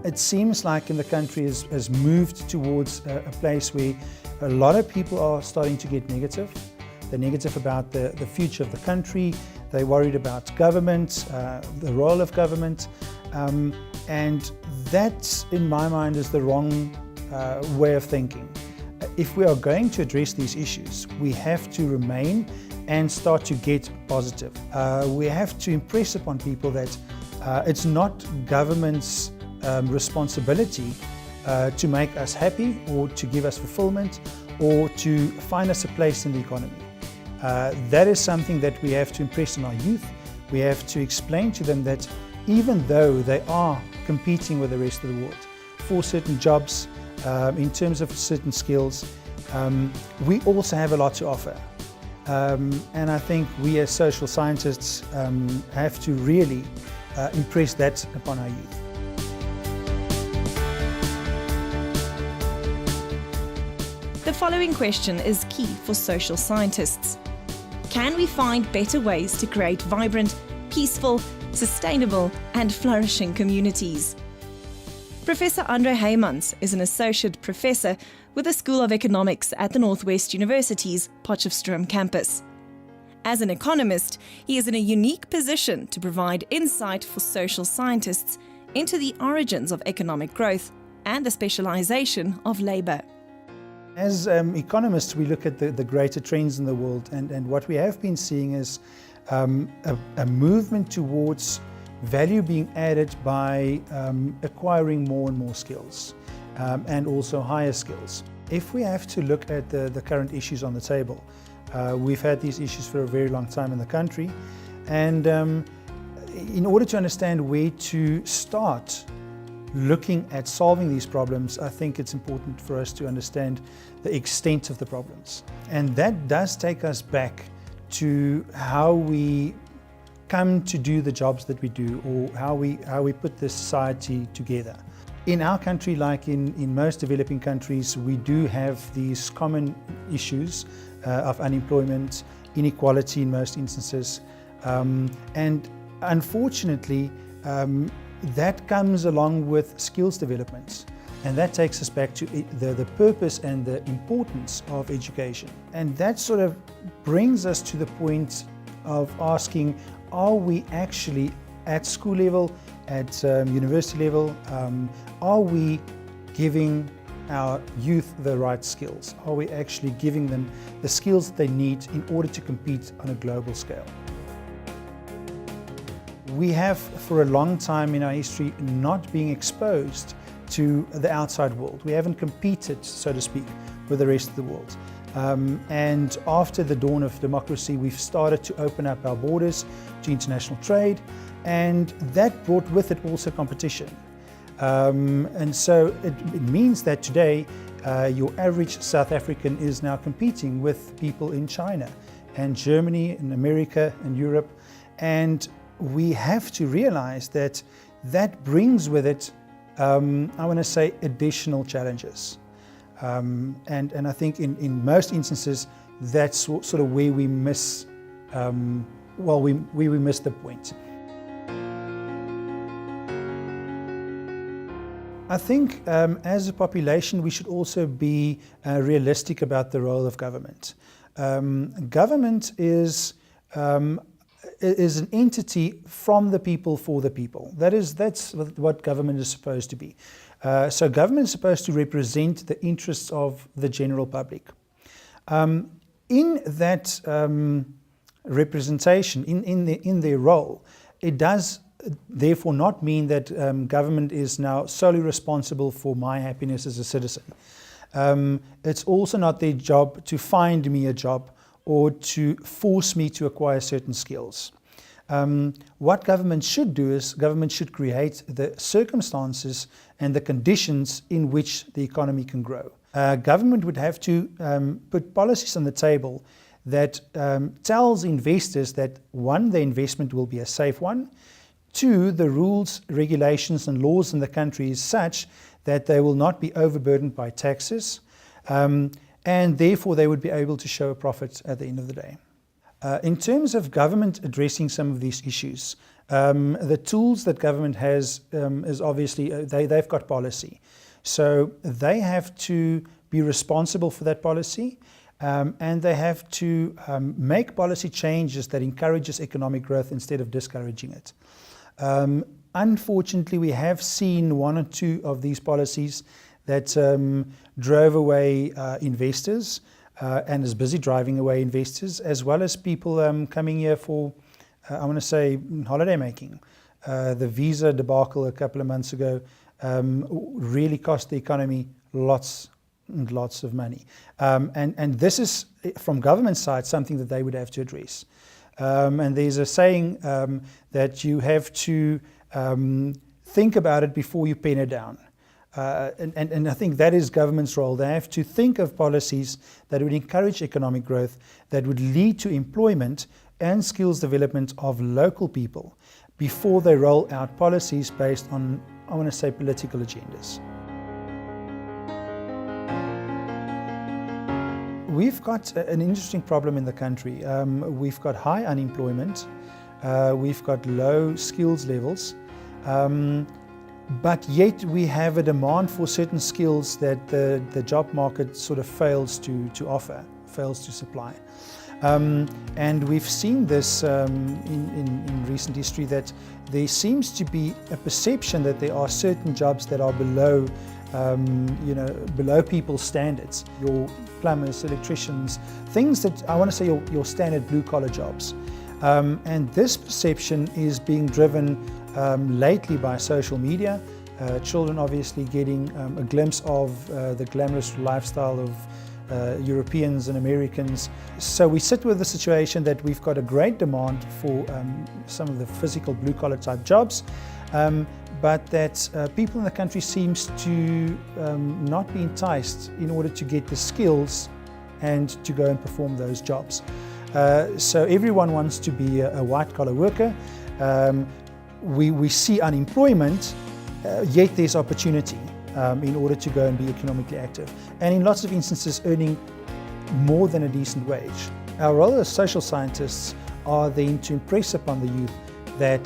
It seems like in the country has moved towards a place where a lot of people are starting to get negative. They're negative about the future of the country. They're worried about government, the role of government. And that, in my mind, is the wrong way of thinking. If we are going to address these issues, we have to remain and start to get positive. We have to impress upon people that it's not government's responsibility to make us happy or to give us fulfillment or to find us a place in the economy. That is something that we have to impress on our youth. We have to explain to them that even though they are competing with the rest of the world for certain jobs, in terms of certain skills, we also have a lot to offer. And I think we as social scientists have to really impress that upon our youth. The following question is key for social scientists. Can we find better ways to create vibrant, peaceful, sustainable and flourishing communities? Professor André Heymans is an associate professor with the School of Economics at the Northwest University's Potchefstroom campus. As an economist, he is in a unique position to provide insight for social scientists into the origins of economic growth and the specialization of labor. As economists, we look at the greater trends in the world, and what we have been seeing is a movement towards value being added by acquiring more and more skills and also higher skills. If we have to look at the current issues on the table, we've had these issues for a very long time in the country, and in order to understand where to start looking at solving these problems, I think it's important for us to understand the extent of the problems. And that does take us back to how we come to do the jobs that we do, or how we put the society together. In our country, like in most developing countries, we do have these common issues of unemployment, inequality in most instances, and unfortunately, that comes along with skills development. And that takes us back to the purpose and the importance of education. And that sort of brings us to the point of asking, are we actually at school level, at university level, are we giving our youth the right skills? Are we actually giving them the skills they need in order to compete on a global scale? We have, for a long time in our history, not being exposed to the outside world. We haven't competed, so to speak, with the rest of the world. And after the dawn of democracy, we've started to open up our borders to international trade, and that brought with it also competition. And so it means that today, your average South African is now competing with people in China and Germany and America and Europe. And we have to realize that that brings with it, I want to say, additional challenges. And I think in most instances, that's sort of where we miss, where we miss the point. I think as a population, we should also be realistic about the role of government. Government is an entity from the people for the people. That's what government is supposed to be. So government is supposed to represent the interests of the general public. In that representation, in their role, it does therefore not mean that government is now solely responsible for my happiness as a citizen. It's also not their job to find me a job or to force me to acquire certain skills. What government should do is government should create the circumstances and the conditions in which the economy can grow. Government would have to put policies on the table that tells investors that, one, the investment will be a safe one, two, the rules, regulations and laws in the country is such that they will not be overburdened by taxes, and therefore they would be able to show a profit at the end of the day. In terms of government addressing some of these issues, the tools that government has is obviously, they've got policy. So they have to be responsible for that policy, and they have to make policy changes that encourages economic growth instead of discouraging it. Unfortunately, we have seen one or two of these policies that drove away investors and is busy driving away investors, as well as people coming here for, I want to say, holiday making. The visa debacle a couple of months ago really cost the economy lots and lots of money. And this is, from government side, something that they would have to address. And there's a saying that you have to think about it before you pen it down. And I think that is government's role. They have to think of policies that would encourage economic growth, that would lead to employment and skills development of local people before they roll out policies based on, I want to say, political agendas. We've got an interesting problem in the country. We've got high unemployment, we've got low skills levels, but yet we have a demand for certain skills that the job market sort of fails to offer, fails to supply. And we've seen this in recent history, that there seems to be a perception that there are certain jobs that are below below people's standards. Your plumbers, electricians, things that I want to say your standard blue-collar jobs. And this perception is being driven lately by social media. Children obviously getting a glimpse of the glamorous lifestyle of Europeans and Americans. So we sit with the situation that we've got a great demand for some of the physical blue-collar type jobs, but that people in the country seems to not be enticed in order to get the skills and to go and perform those jobs. So everyone wants to be a white-collar worker. We see unemployment, yet there's opportunity in order to go and be economically active. And in lots of instances, earning more than a decent wage. Our role as social scientists are then to impress upon the youth that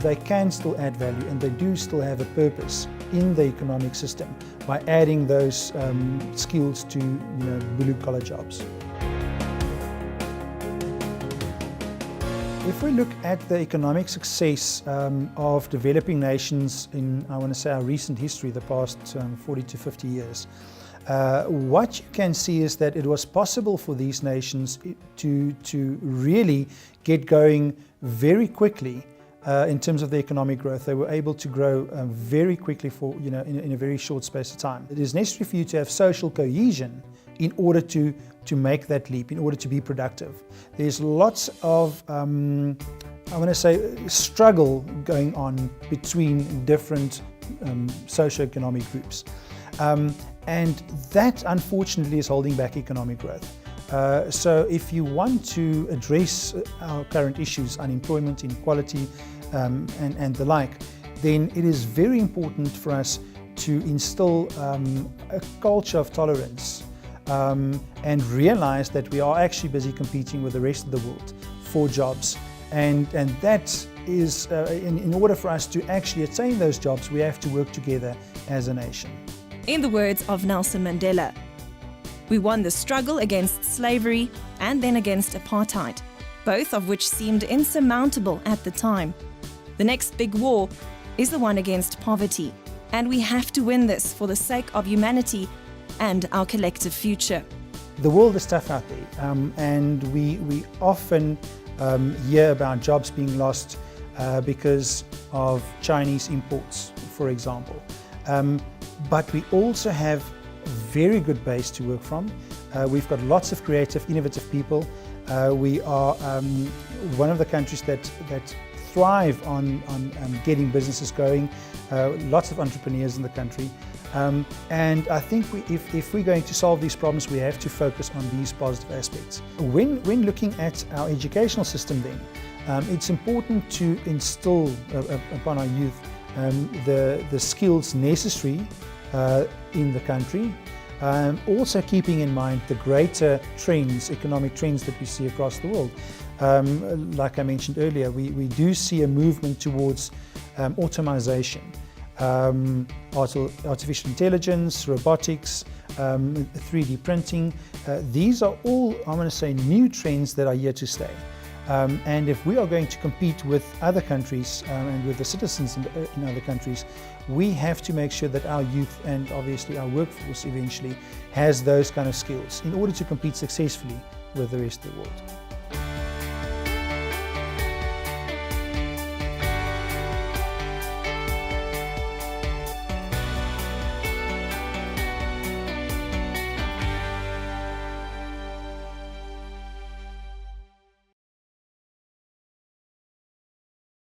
they can still add value and they do still have a purpose in the economic system by adding those skills to blue-collar jobs. If we look at the economic success of developing nations in, I want to say, our recent history, the past 40 to 50 years, what you can see is that it was possible for these nations to really get going very quickly in terms of the economic growth. They were able to grow very quickly for, in a very short space of time. It is necessary for you to have social cohesion in order to make that leap, in order to be productive. There's lots of, I want to say, struggle going on between different socioeconomic groups. And that, unfortunately, is holding back economic growth. So if you want to address our current issues, unemployment, inequality, and the like, then it is very important for us to instill a culture of tolerance and realize that we are actually busy competing with the rest of the world for jobs. And that is, in order for us to actually attain those jobs, we have to work together as a nation. In the words of Nelson Mandela, we won the struggle against slavery and then against apartheid, both of which seemed insurmountable at the time. The next big war is the one against poverty, and we have to win this for the sake of humanity and our collective future. The world is tough out there, and we often hear about jobs being lost because of Chinese imports, for example. But we also have a very good base to work from. We've got lots of creative, innovative people. We are one of the countries that thrive on getting businesses going. Lots of entrepreneurs in the country. And I think if we're going to solve these problems, we have to focus on these positive aspects. When looking at our educational system then, it's important to instill upon our youth the skills necessary in the country, Also keeping in mind the greater trends, economic trends that we see across the world. Like I mentioned earlier, we do see a movement towards automation, artificial intelligence, robotics, 3D printing. These are all, I'm going to say, new trends that are here to stay. And if we are going to compete with other countries and with the citizens in other countries, we have to make sure that our youth and obviously our workforce eventually has those kind of skills in order to compete successfully with the rest of the world.